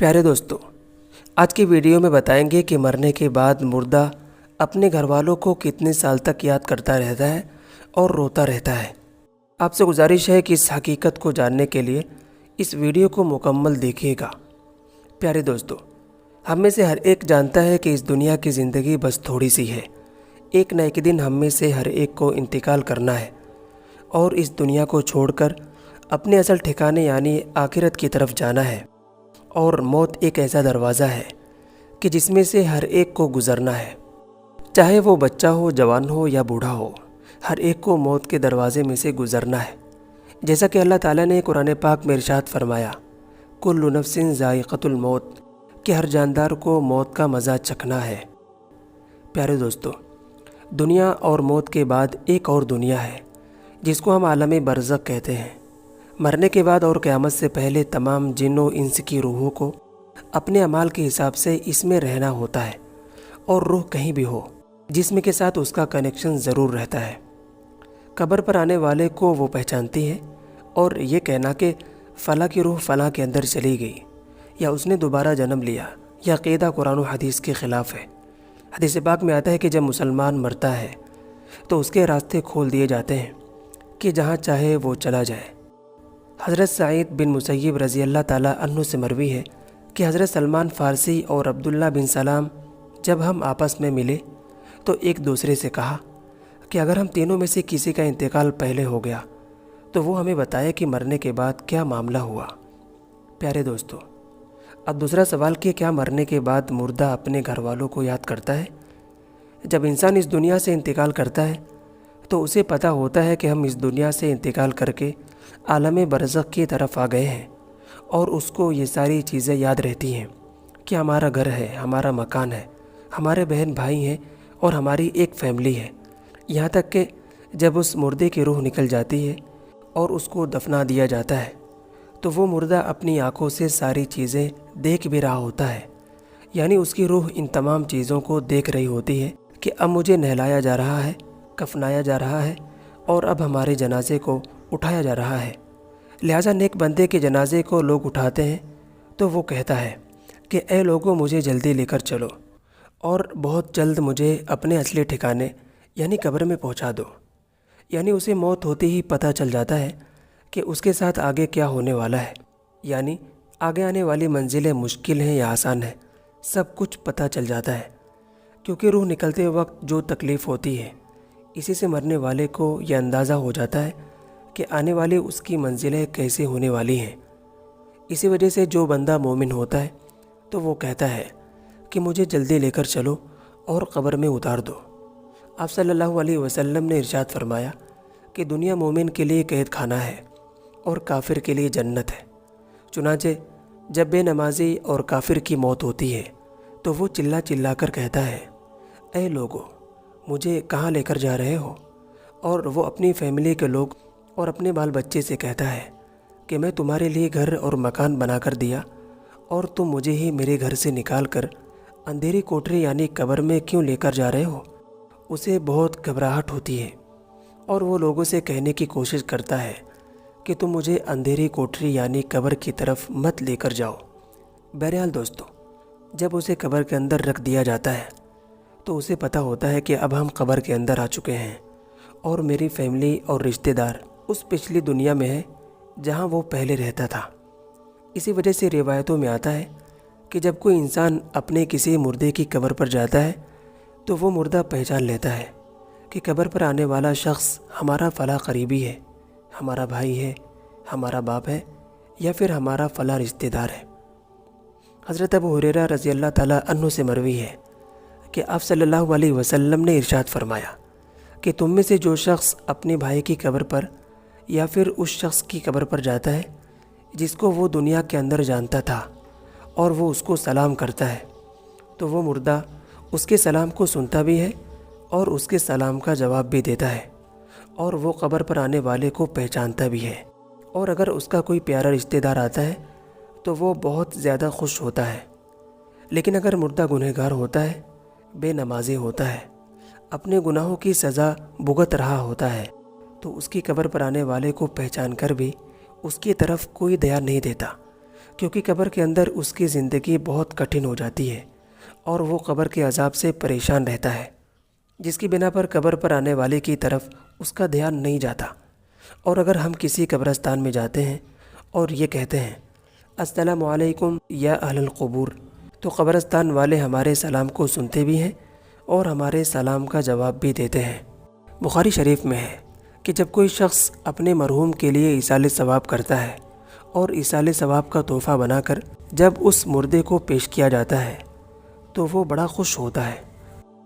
پیارے دوستو، آج کی ویڈیو میں بتائیں گے کہ مرنے کے بعد مردہ اپنے گھر والوں کو کتنے سال تک یاد کرتا رہتا ہے اور روتا رہتا ہے۔ آپ سے گزارش ہے کہ اس حقیقت کو جاننے کے لیے اس ویڈیو کو مکمل دیکھیے گا۔ پیارے دوستو، ہم میں سے ہر ایک جانتا ہے کہ اس دنیا کی زندگی بس تھوڑی سی ہے۔ ایک نہ ایک دن ہم میں سے ہر ایک کو انتقال کرنا ہے اور اس دنیا کو چھوڑ کر اپنے اصل ٹھکانے یعنی آخرت کی طرف جانا ہے۔ اور موت ایک ایسا دروازہ ہے کہ جس میں سے ہر ایک کو گزرنا ہے، چاہے وہ بچہ ہو، جوان ہو یا بوڑھا ہو، ہر ایک کو موت کے دروازے میں سے گزرنا ہے۔ جیسا کہ اللہ تعالیٰ نے قرآن پاک میں ارشاد فرمایا، کل نفس ذائقۃ الموت، کہ ہر جاندار کو موت کا مزہ چکھنا ہے۔ پیارے دوستو، دنیا اور موت کے بعد ایک اور دنیا ہے جس کو ہم عالم برزخ کہتے ہیں۔ مرنے کے بعد اور قیامت سے پہلے تمام جن و انس کی روحوں کو اپنے اعمال کے حساب سے اس میں رہنا ہوتا ہے، اور روح کہیں بھی ہو جسم کے ساتھ اس کا کنیکشن ضرور رہتا ہے۔ قبر پر آنے والے کو وہ پہچانتی ہے، اور یہ کہنا کہ فلاں کی روح فلاں کے اندر چلی گئی یا اس نے دوبارہ جنم لیا، یہ عقیدہ قرآن و حدیث کے خلاف ہے۔ حدیث پاک میں آتا ہے کہ جب مسلمان مرتا ہے تو اس کے راستے کھول دیے جاتے ہیں کہ جہاں چاہے وہ چلا جائے۔ حضرت سعید بن مسیب رضی اللہ تعالیٰ عنہ سے مروی ہے کہ حضرت سلمان فارسی اور عبداللہ بن سلام جب ہم آپس میں ملے تو ایک دوسرے سے کہا کہ اگر ہم تینوں میں سے کسی کا انتقال پہلے ہو گیا تو وہ ہمیں بتائے کہ مرنے کے بعد کیا معاملہ ہوا۔ پیارے دوستو، اب دوسرا سوال کہ کیا مرنے کے بعد مردہ اپنے گھر والوں کو یاد کرتا ہے؟ جب انسان اس دنیا سے انتقال کرتا ہے تو اسے پتہ ہوتا ہے کہ ہم اس دنیا سے انتقال کر کے عالم برزخ کی طرف آ گئے ہیں، اور اس کو یہ ساری چیزیں یاد رہتی ہیں کہ ہمارا گھر ہے، ہمارا مکان ہے، ہمارے بہن بھائی ہیں اور ہماری ایک فیملی ہے۔ یہاں تک کہ جب اس مردے کی روح نکل جاتی ہے اور اس کو دفنا دیا جاتا ہے تو وہ مردہ اپنی آنکھوں سے ساری چیزیں دیکھ بھی رہا ہوتا ہے، یعنی اس کی روح ان تمام چیزوں کو دیکھ رہی ہوتی ہے کہ اب مجھے نہلایا جا رہا ہے، کفنایا جا رہا ہے، اور اب ہمارے جنازے کو اٹھایا جا رہا ہے۔ لہٰذا نیک بندے کے جنازے کو لوگ اٹھاتے ہیں تو وہ کہتا ہے کہ اے لوگوں، مجھے جلدی لے کر چلو اور بہت جلد مجھے اپنے اصلی ٹھکانے یعنی قبر میں پہنچا دو۔ یعنی اسے موت ہوتی ہی پتہ چل جاتا ہے کہ اس کے ساتھ آگے کیا ہونے والا ہے، یعنی آگے آنے والی منزلیں مشکل ہیں یا آسان ہیں، سب کچھ پتہ چل جاتا ہے۔ کیونکہ روح نکلتے وقت جو تکلیف ہوتی ہے، اسی سے مرنے والے کو یہ اندازہ ہو جاتا ہے کہ آنے والی اس کی منزلیں کیسے ہونے والی ہیں۔ اسی وجہ سے جو بندہ مومن ہوتا ہے تو وہ کہتا ہے کہ مجھے جلدی لے کر چلو اور قبر میں اتار دو۔ آپ صلی اللہ علیہ وسلم نے ارشاد فرمایا کہ دنیا مومن کے لیے قید خانہ ہے اور کافر کے لیے جنت ہے۔ چنانچہ جب بے نمازی اور کافر کی موت ہوتی ہے تو وہ چلا چلا کر کہتا ہے، اے لوگو، مجھے کہاں لے کر جا رہے ہو؟ اور وہ اپنی فیملی کے لوگ اور اپنے بال بچے سے کہتا ہے کہ میں تمہارے لیے گھر اور مکان بنا کر دیا، اور تم مجھے ہی میرے گھر سے نکال کر اندھیری کوٹری یعنی قبر میں کیوں لے کر جا رہے ہو؟ اسے بہت گھبراہٹ ہوتی ہے اور وہ لوگوں سے کہنے کی کوشش کرتا ہے کہ تم مجھے اندھیری کوٹری یعنی قبر کی طرف مت لے کر جاؤ۔ بہرحال دوستو، جب اسے قبر کے اندر رکھ دیا جاتا ہے تو اسے پتہ ہوتا ہے کہ اب ہم قبر کے اندر آ چکے ہیں، اور میری فیملی اور رشتہ دار اس پچھلی دنیا میں ہے جہاں وہ پہلے رہتا تھا۔ اسی وجہ سے روایتوں میں آتا ہے کہ جب کوئی انسان اپنے کسی مردے کی قبر پر جاتا ہے تو وہ مردہ پہچان لیتا ہے کہ قبر پر آنے والا شخص ہمارا فلاں قریبی ہے، ہمارا بھائی ہے، ہمارا باپ ہے، یا پھر ہمارا فلاں رشتہ دار ہے۔ حضرت ابو ہریرہ رضی اللہ تعالیٰ عنہ سے مروی ہے کہ آپ صلی اللہ علیہ وسلم نے ارشاد فرمایا کہ تم میں سے جو شخص اپنے بھائی کی قبر پر یا پھر اس شخص کی قبر پر جاتا ہے جس کو وہ دنیا کے اندر جانتا تھا، اور وہ اس کو سلام کرتا ہے، تو وہ مردہ اس کے سلام کو سنتا بھی ہے اور اس کے سلام کا جواب بھی دیتا ہے، اور وہ قبر پر آنے والے کو پہچانتا بھی ہے۔ اور اگر اس کا کوئی پیارا رشتہ دار آتا ہے تو وہ بہت زیادہ خوش ہوتا ہے۔ لیکن اگر مردہ گنہگار ہوتا ہے، بے نمازی ہوتا ہے، اپنے گناہوں کی سزا بھگت رہا ہوتا ہے، تو اس کی قبر پر آنے والے کو پہچان کر بھی اس کی طرف کوئی دھیان نہیں دیتا، کیونکہ قبر کے اندر اس کی زندگی بہت کٹھن ہو جاتی ہے اور وہ قبر کے عذاب سے پریشان رہتا ہے، جس کی بنا پر قبر پر آنے والے کی طرف اس کا دھیان نہیں جاتا۔ اور اگر ہم کسی قبرستان میں جاتے ہیں اور یہ کہتے ہیں السلام علیکم یا اہل القبور، تو قبرستان والے ہمارے سلام کو سنتے بھی ہیں اور ہمارے سلام کا جواب بھی دیتے ہیں۔ بخاری شریف میں ہے کہ جب کوئی شخص اپنے مرحوم کے لیے ایصال ثواب کرتا ہے اور ایصال ثواب کا تحفہ بنا کر جب اس مردے کو پیش کیا جاتا ہے تو وہ بڑا خوش ہوتا ہے،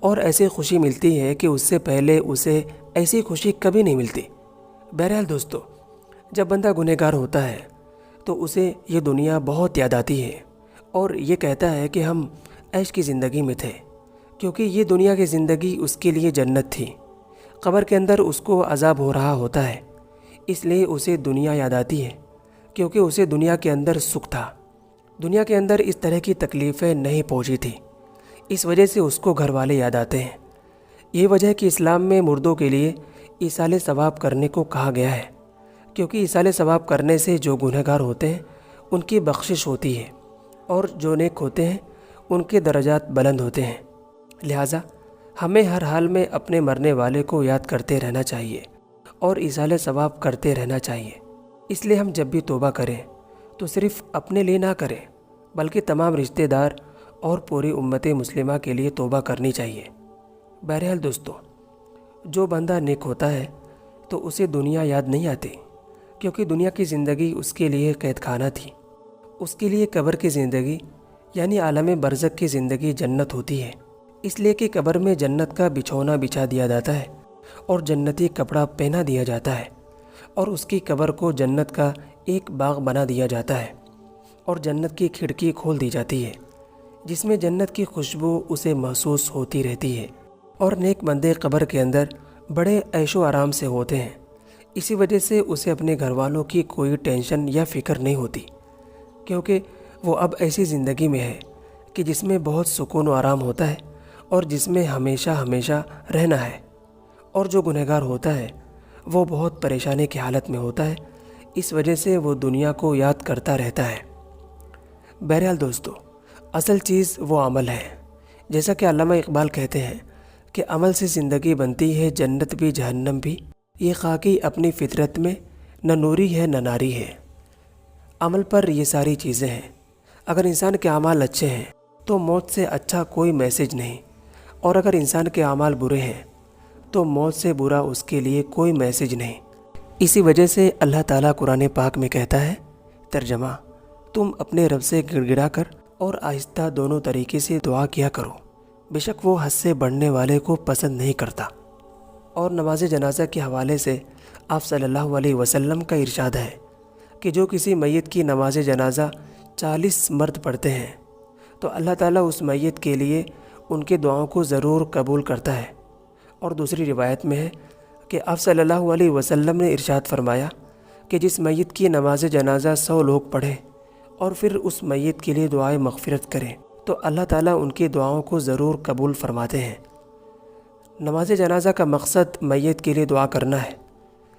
اور ایسی خوشی ملتی ہے کہ اس سے پہلے اسے ایسی خوشی کبھی نہیں ملتی۔ بہرحال دوستو، جب بندہ گنہگار ہوتا ہے تو اسے یہ دنیا بہت یاد آتی ہے اور یہ کہتا ہے کہ ہم عیش کی زندگی میں تھے، کیونکہ یہ دنیا کی زندگی اس کے لیے جنت تھی۔ قبر کے اندر اس کو عذاب ہو رہا ہوتا ہے، اس لیے اسے دنیا یاد آتی ہے، کیونکہ اسے دنیا کے اندر سکھ تھا، دنیا کے اندر اس طرح کی تکلیفیں نہیں پہنچی تھی، اس وجہ سے اس کو گھر والے یاد آتے ہیں۔ یہ وجہ ہے کہ اسلام میں مردوں کے لیے ایصال ثواب کرنے کو کہا گیا ہے، کیونکہ ایصال ثواب کرنے سے جو گنہگار ہوتے ہیں ان کی بخشش ہوتی ہے، اور جو نیک ہوتے ہیں ان کے درجات بلند ہوتے ہیں۔ لہٰذا ہمیں ہر حال میں اپنے مرنے والے کو یاد کرتے رہنا چاہیے اور ایصال ثواب کرتے رہنا چاہیے۔ اس لیے ہم جب بھی توبہ کریں تو صرف اپنے لیے نہ کریں، بلکہ تمام رشتہ دار اور پوری امت مسلمہ کے لیے توبہ کرنی چاہیے۔ بہرحال دوستو، جو بندہ نیک ہوتا ہے تو اسے دنیا یاد نہیں آتی، کیونکہ دنیا کی زندگی اس کے لیے قید خانہ تھی۔ اس کے لیے قبر کی زندگی یعنی عالم برزخ کی زندگی جنت ہوتی ہے، اس لیے کہ قبر میں جنت کا بچھونا بچھا دیا جاتا ہے اور جنتی کپڑا پہنا دیا جاتا ہے، اور اس کی قبر کو جنت کا ایک باغ بنا دیا جاتا ہے، اور جنت کی کھڑکی کھول دی جاتی ہے جس میں جنت کی خوشبو اسے محسوس ہوتی رہتی ہے۔ اور نیک بندے قبر کے اندر بڑے عیش و آرام سے ہوتے ہیں، اسی وجہ سے اسے اپنے گھر والوں کی کوئی ٹینشن یا فکر نہیں ہوتی، کیونکہ وہ اب ایسی زندگی میں ہے کہ جس میں بہت سکون و آرام ہوتا ہے اور جس میں ہمیشہ ہمیشہ رہنا ہے۔ اور جو گنہگار ہوتا ہے وہ بہت پریشانی کی حالت میں ہوتا ہے، اس وجہ سے وہ دنیا کو یاد کرتا رہتا ہے۔ بہرحال دوستو، اصل چیز وہ عمل ہے، جیسا کہ علامہ اقبال کہتے ہیں کہ عمل سے زندگی بنتی ہے جنت بھی جہنم بھی، یہ خاکی اپنی فطرت میں نہ نوری ہے نہ ناری ہے۔ عمل پر یہ ساری چیزیں ہیں۔ اگر انسان کے اعمال اچھے ہیں تو موت سے اچھا کوئی میسج نہیں، اور اگر انسان کے اعمال برے ہیں تو موت سے برا اس کے لیے کوئی میسج نہیں۔ اسی وجہ سے اللہ تعالیٰ قرآن پاک میں کہتا ہے، ترجمہ: تم اپنے رب سے گڑ گڑا کر اور آہستہ دونوں طریقے سے دعا کیا کرو، بے شک وہ حد سے بڑھنے والے کو پسند نہیں کرتا۔ اور نماز جنازہ کے حوالے سے آپ صلی اللہ علیہ وسلم کا ارشاد ہے کہ جو کسی میت کی نماز جنازہ 40 مرد پڑھتے ہیں تو اللہ تعالیٰ اس میت کے لیے ان کے دعاؤں کو ضرور قبول کرتا ہے۔ اور دوسری روایت میں ہے کہ آپ صلی اللہ علیہ وسلم نے ارشاد فرمایا کہ جس میت کی نماز جنازہ 100 لوگ پڑھیں اور پھر اس میت کے لیے دعائے مغفرت کریں تو اللہ تعالیٰ ان کی دعاؤں کو ضرور قبول فرماتے ہیں۔ نماز جنازہ کا مقصد میت کے لیے دعا کرنا ہے،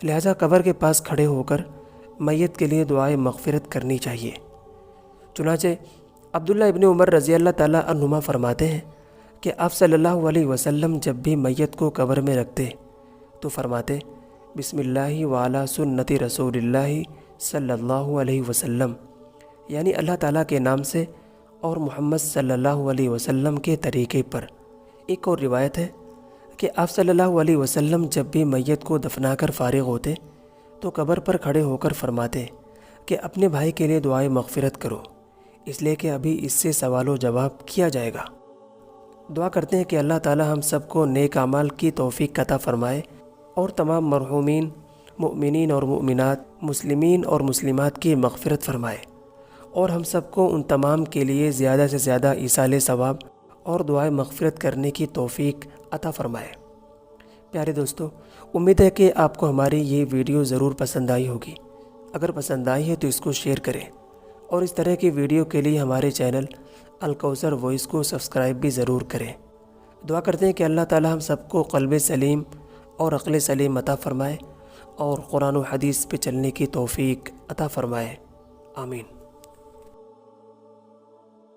لہذا قبر کے پاس کھڑے ہو کر میت کے لیے دعائے مغفرت کرنی چاہیے۔ چنانچہ عبداللہ ابن عمر رضی اللہ تعالیٰ عنہما فرماتے ہیں کہ آپ صلی اللہ علیہ وسلم جب بھی میت کو قبر میں رکھتے تو فرماتے، بسم اللہ وعلی سنت رسول اللہ صلی اللہ علیہ وسلم، یعنی اللہ تعالیٰ کے نام سے اور محمد صلی اللہ علیہ وسلم کے طریقے پر۔ ایک اور روایت ہے کہ آپ صلی اللہ علیہ وسلم جب بھی میت کو دفنا کر فارغ ہوتے تو قبر پر کھڑے ہو کر فرماتے کہ اپنے بھائی کے لیے دعائے مغفرت کرو، اس لیے کہ ابھی اس سے سوال و جواب کیا جائے گا۔ دعا کرتے ہیں کہ اللہ تعالی ہم سب کو نیک اعمال کی توفیق عطا فرمائے اور تمام مرحومین مؤمنین اور مؤمنات، مسلمین اور مسلمات کی مغفرت فرمائے، اور ہم سب کو ان تمام کے لیے زیادہ سے زیادہ ایصال ثواب اور دعائے مغفرت کرنے کی توفیق عطا فرمائے۔ پیارے دوستو، امید ہے کہ آپ کو ہماری یہ ویڈیو ضرور پسند آئی ہوگی۔ اگر پسند آئی ہے تو اس کو شیئر کریں، اور اس طرح کی ویڈیو کے لیے ہمارے چینل الکوثر وائس کو سبسکرائب بھی ضرور کریں۔ دعا کرتے ہیں کہ اللہ تعالی ہم سب کو قلب سلیم اور عقل سلیم عطا فرمائے اور قرآن و حدیث پہ چلنے کی توفیق عطا فرمائے۔ آمین۔